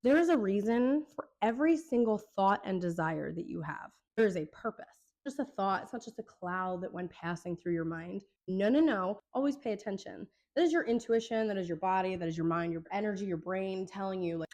There is a reason for every single thought and desire that you have. There is a purpose. Just a thought. It's not just a cloud that went passing through your mind. No, no, no. Always pay attention. That is your intuition. That is your body. That is your mind, your energy, your brain telling you, like,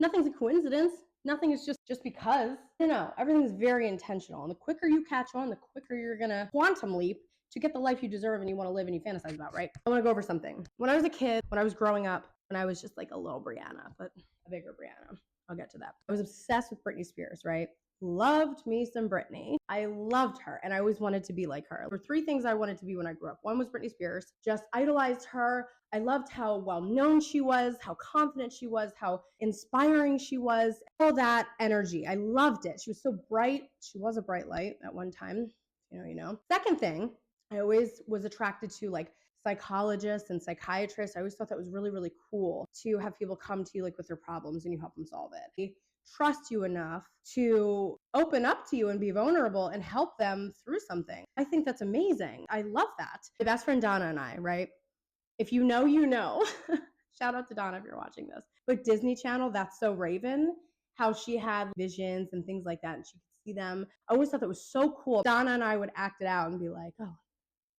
nothing's a coincidence. Nothing is just because. No, everything's very intentional. And the quicker you catch on, the quicker you're going to quantum leap to get the life you deserve and you want to live and you fantasize about, right? I want to go over something. When I was a kid, when I was growing up, when I was just like a little Brianna, but a bigger Brianna, I'll get to that. I was obsessed with Britney Spears, right? Loved me some Britney. I loved her and I always wanted to be like her. There were three things I wanted to be when I grew up. One was Britney Spears. Just idolized her. I loved how well known she was, how confident she was, how inspiring she was, all that energy. I loved it. She was so bright. She was a bright light at one time. You know. Second thing, I always was attracted to like psychologists and psychiatrists. I always thought that was really, really cool to have people come to you like with their problems and you help them solve it. They trust you enough to open up to you and be vulnerable and help them through something. I think that's amazing. I love that. My best friend Donna and I, right? If you know, you know. Shout out to Donna if you're watching this. But Disney Channel, That's So Raven, how she had visions and things like that and she could see them. I always thought that was so cool. Donna and I would act it out and be like, oh,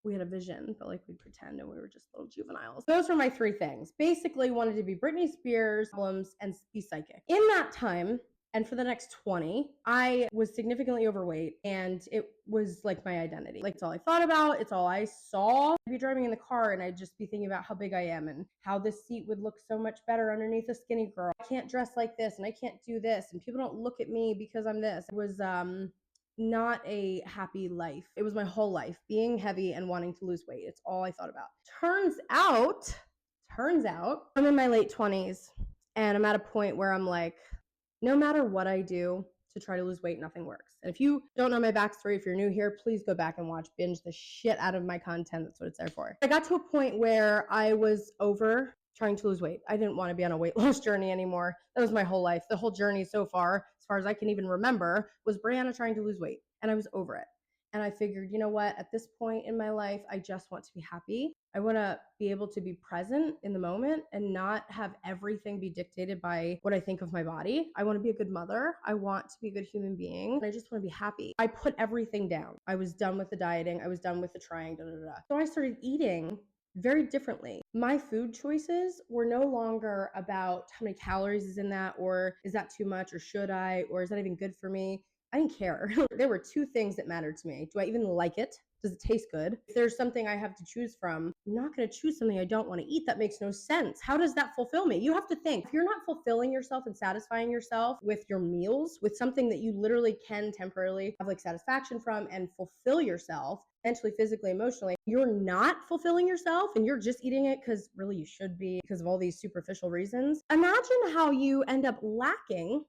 we had a vision, but like we'd pretend and we were just little juveniles. Those were my three things. Basically wanted to be Britney Spears, problems, and be psychic. In that time, and for the next 20, I was significantly overweight and it was like my identity. Like it's all I thought about. It's all I saw. I'd be driving in the car and I'd just be thinking about how big I am and how this seat would look so much better underneath a skinny girl. I can't dress like this and I can't do this and people don't look at me because I'm this. It was, not a happy life. It was my whole life, being heavy and wanting to lose weight. It's all I thought about. Turns out, I'm in my late 20s and I'm at a point where I'm like, no matter what I do to try to lose weight, nothing works. And if you don't know my backstory, if you're new here, please go back and binge the shit out of my content. That's what it's there for. I got to a point where I was over trying to lose weight. I didn't want to be on a weight loss journey anymore. That was my whole life. The whole journey so far, as far as I can even remember, was Brianna trying to lose weight. And I was over it. And I figured, you know what? At this point in my life, I just want to be happy. I want to be able to be present in the moment and not have everything be dictated by what I think of my body. I want to be a good mother. I want to be a good human being. And I just want to be happy. I put everything down. I was done with the dieting. I was done with the trying, So I started eating very differently. My food choices were no longer about how many calories is in that, or is that too much, or should I, or is that even good for me? I didn't care. There were two things that mattered to me. Do I even like it? Does it taste good? If there's something I have to choose from, I'm not going to choose something I don't want to eat. That makes no sense. How does that fulfill me? You have to think, if you're not fulfilling yourself and satisfying yourself with your meals, with something that you literally can temporarily have like satisfaction from and fulfill yourself mentally, physically, emotionally, you're not fulfilling yourself and you're just eating it because really you should be because of all these superficial reasons. Imagine how you end up lacking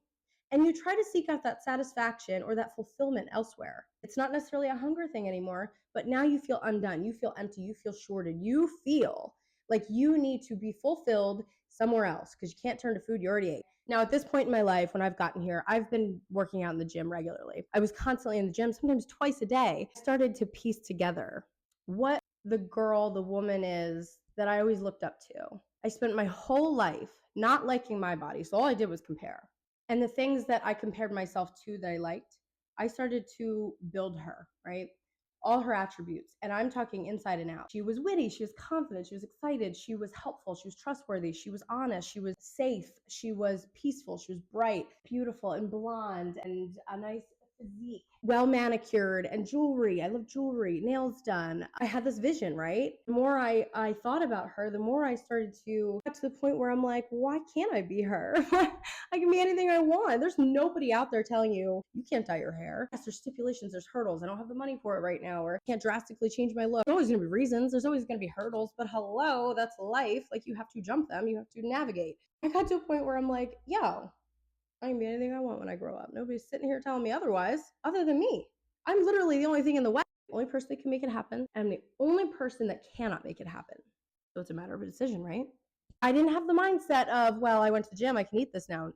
and you try to seek out that satisfaction or that fulfillment elsewhere. It's not necessarily a hunger thing anymore, but now you feel undone. You feel empty. You feel shorted. You feel like you need to be fulfilled somewhere else because you can't turn to food you already ate. Now, at this point in my life, when I've gotten here, I've been working out in the gym regularly. I was constantly in the gym, sometimes twice a day. I started to piece together what the girl, the woman is that I always looked up to. I spent my whole life not liking my body, so all I did was compare. And the things that I compared myself to that I liked, I started to build her, right? All her attributes. And I'm talking inside and out. She was witty. She was confident. She was excited. She was helpful. She was trustworthy. She was honest. She was safe. She was peaceful. She was bright, beautiful, and blonde, and a nice physique, well manicured, and jewelry. I love jewelry, nails done. I had this vision, right? The more I thought about her, the more I started to get to the point where I'm like, why can't I be her? I can be anything I want. There's nobody out there telling you, you can't dye your hair. Yes, there's stipulations, there's hurdles. I don't have the money for it right now, or I can't drastically change my look. There's always going to be reasons. There's always going to be hurdles, but hello, that's life. Like you have to jump them. You have to navigate. I got to a point where I'm like, yo, I can be anything I want when I grow up. Nobody's sitting here telling me otherwise, other than me. I'm literally the only thing in the way. The only person that can make it happen. I'm the only person that cannot make it happen. So it's a matter of a decision, right? I didn't have the mindset of, well, I went to the gym, I can eat this now.